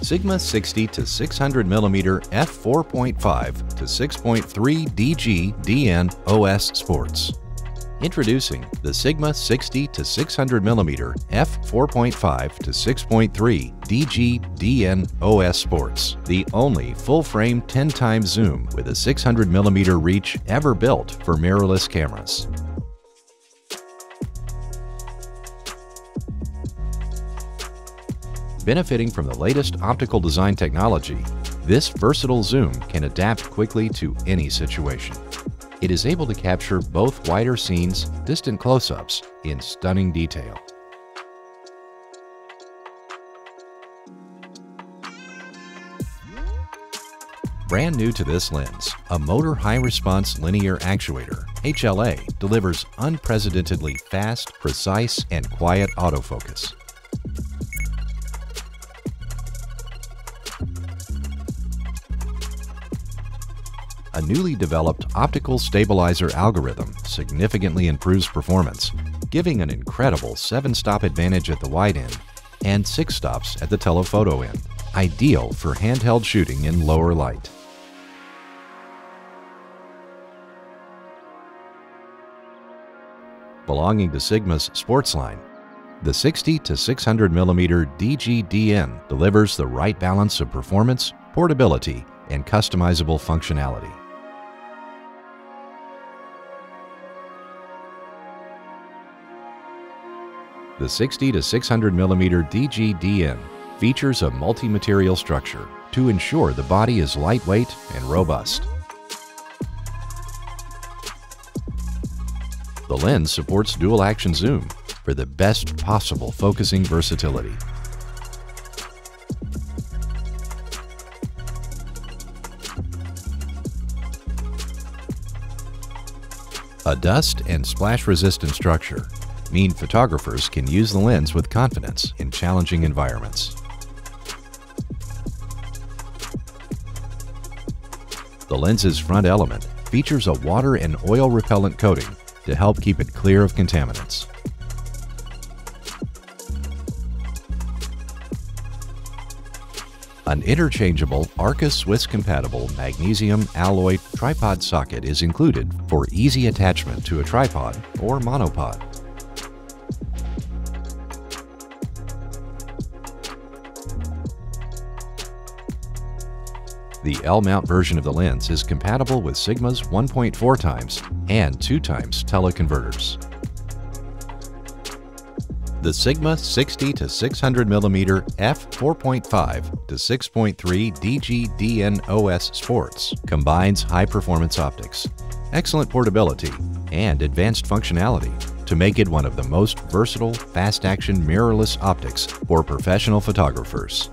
Sigma 60-600mm F4.5-6.3 DG DN OS Sports. Introducing the Sigma 60-600mm F4.5-6.3 DG DN OS Sports, the only full-frame 10x zoom with a 600mm reach ever built for mirrorless cameras. Benefiting from the latest optical design technology, this versatile zoom can adapt quickly to any situation. It is able to capture both wider scenes, distant close-ups in stunning detail. Brand new to this lens, a motor high-response linear actuator, HLA, delivers unprecedentedly fast, precise, and quiet autofocus. A newly developed optical stabilizer algorithm significantly improves performance, giving an incredible 7-stop advantage at the wide end and 6 stops at the telephoto end, ideal for handheld shooting in lower light. Belonging to Sigma's sports line, the 60-600mm DG DN delivers the right balance of performance, portability, and customizable functionality. The 60-600mm DG DN features a multi-material structure to ensure the body is lightweight and robust. The lens supports dual-action zoom for the best possible focusing versatility. A dust and splash-resistant structure mean photographers can use the lens with confidence in challenging environments. The lens's front element features a water and oil repellent coating to help keep it clear of contaminants. An interchangeable ARCA Swiss-compatible magnesium alloy tripod socket is included for easy attachment to a tripod or monopod. The L-mount version of the lens is compatible with Sigma's 1.4x and 2x teleconverters. The Sigma 60-600mm F4.5-6.3 DG DN OS Sports combines high-performance optics, excellent portability, and advanced functionality to make it one of the most versatile, fast-action mirrorless optics for professional photographers.